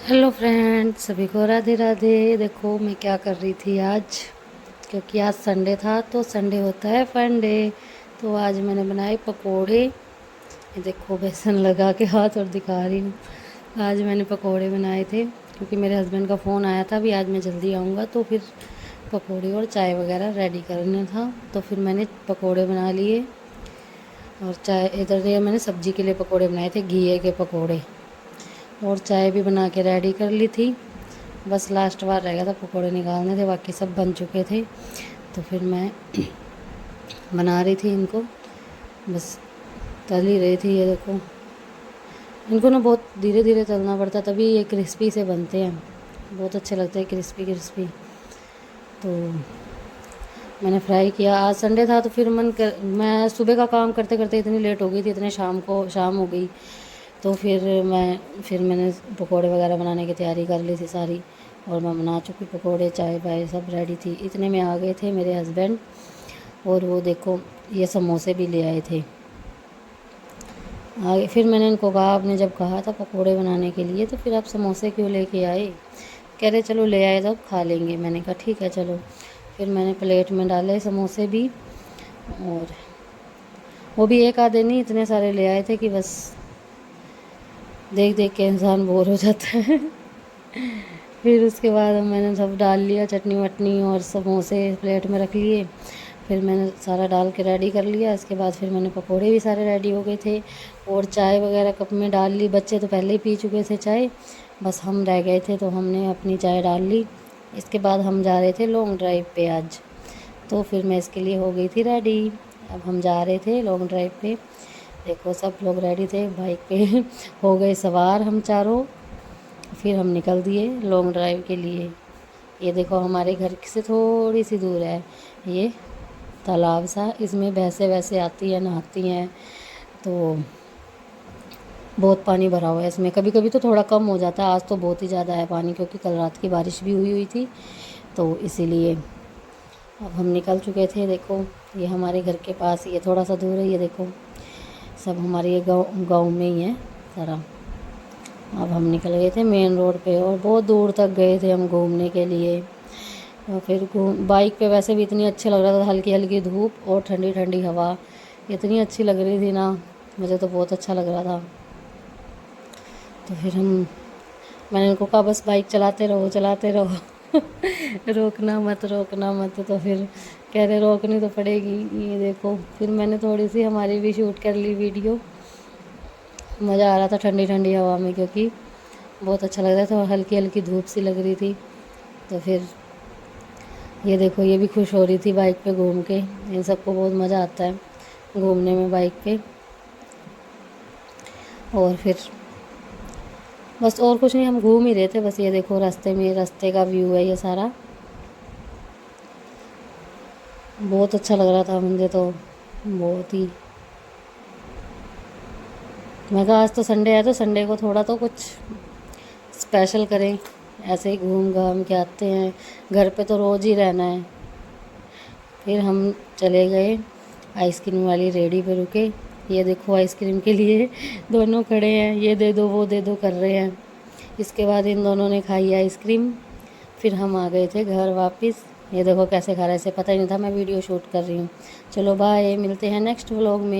Hello friends, सभी को राधे राधे। देखो मैं क्या कर रही थी आज, क्योंकि आज संडे था तो संडे होता है फन डे। तो आज मैंने बनाए पकोड़े। ये देखो बेसन लगा के हाथ और दिखा रही हूँ। आज मैंने पकोड़े बनाए थे क्योंकि मेरे हस्बैंड का फ़ोन आया था, भी आज मैं जल्दी आऊँगा, तो फिर पकोड़े और चाय वगैरह रेडी करना था। तो फिर मैंने पकोड़े बना लिए और चाय इधर ये मैंने सब्ज़ी के लिए पकोड़े बनाए थे, घिए के पकोड़े। और चाय भी बना के रेडी कर ली थी। बस लास्ट बार रह गया था पकोड़े निकालने थे, बाकी सब बन चुके थे। तो फिर मैं बना रही थी इनको, बस तल ही रही थी। ये देखो, इनको ना बहुत धीरे धीरे तलना पड़ता, तभी ये क्रिस्पी से बनते हैं। बहुत अच्छे लगते हैं क्रिस्पी क्रिस्पी। तो मैंने फ्राई किया। आज संडे था तो फिर मैं सुबह का काम करते करते इतनी लेट हो गई थी, इतने शाम हो गई। तो फिर मैंने पकोड़े वगैरह बनाने की तैयारी कर ली थी सारी, और मैं बना चुकी पकोड़े, चाय वाय सब रेडी थी। इतने में आ गए थे मेरे हस्बैंड, और वो देखो ये समोसे भी ले आए थे आगे। फिर मैंने इनको कहा, आपने जब कहा था पकोड़े बनाने के लिए तो फिर आप समोसे क्यों लेके आए? कह रहे चलो ले आए तो खा लेंगे। मैंने कहा ठीक है चलो। फिर मैंने प्लेट में डाले समोसे भी, और वो भी एक आधे नहीं, इतने सारे ले आए थे कि बस देख देख के इंसान बोर हो जाता है। फिर उसके बाद मैंने सब डाल लिया, चटनी वटनी और समोसे प्लेट में रख लिए। फिर मैंने सारा डाल के रेडी कर लिया। इसके बाद फिर मैंने पकोड़े भी सारे रेडी हो गए थे, और चाय वगैरह कप में डाल ली। बच्चे तो पहले ही पी चुके थे चाय, बस हम रह गए थे तो हमने अपनी चाय डाल ली। इसके बाद हम जा रहे थे लॉन्ग ड्राइव पे आज, तो फिर मैं इसके लिए हो गई थी रेडी। अब हम जा रहे थे लॉन्ग ड्राइव पे। देखो सब लोग रेडी थे बाइक पे। हो गए सवार हम चारों। फिर हम निकल दिए लॉन्ग ड्राइव के लिए। ये देखो हमारे घर से थोड़ी सी दूर है ये तालाब सा, इसमें भैंसे वैसे आती हैं, नहाती हैं। तो बहुत पानी भरा हुआ है इसमें। कभी कभी तो थोड़ा कम हो जाता है, आज तो बहुत ही ज़्यादा है पानी, क्योंकि कल रात की बारिश भी हुई थी। तो इसीलिए अब हम निकल चुके थे। देखो ये हमारे घर के पास, ये थोड़ा सा दूर है। ये देखो सब हमारे ये गाँव में ही है सारा। अब हम निकल गए थे मेन रोड पे, और बहुत दूर तक गए थे हम घूमने के लिए। और फिर बाइक पे वैसे भी इतनी अच्छी लग रहा था, हल्की हल्की धूप और ठंडी ठंडी हवा इतनी अच्छी लग रही थी ना, मुझे तो बहुत अच्छा लग रहा था। तो फिर मैंने उनको कहा बस बाइक चलाते रहो चलाते रहो। रोकना मत रोकना मत। तो फिर कह रहे रोकनी तो पड़ेगी। ये देखो फिर मैंने थोड़ी सी हमारी भी शूट कर ली वीडियो। मज़ा आ रहा था ठंडी ठंडी हवा में, क्योंकि बहुत अच्छा लग रहा था और हल्की हल्की धूप सी लग रही थी। तो फिर ये देखो ये भी खुश हो रही थी बाइक पे घूम के। इन सबको बहुत मज़ा आता है घूमने में बाइक पे। और फिर बस और कुछ नहीं, हम घूम ही रहे थे बस। ये देखो रास्ते का व्यू है ये सारा, बहुत अच्छा लग रहा था मुझे तो, बहुत ही। मैं कहा आज तो संडे है तो संडे को थोड़ा तो कुछ स्पेशल करें, ऐसे ही घूम घाम के आते हैं, घर पे तो रोज़ ही रहना है। फिर हम चले गए आइसक्रीम वाली रेडी पे रुके। ये देखो आइसक्रीम के लिए दोनों खड़े हैं, ये दे दो वो दे दो कर रहे हैं। इसके बाद इन दोनों ने खाई आइसक्रीम। फिर हम आ गए थे घर वापस। ये देखो कैसे खा रहे थे, पता ही नहीं था मैं वीडियो शूट कर रही हूँ। चलो बाय, मिलते हैं नेक्स्ट व्लॉग में।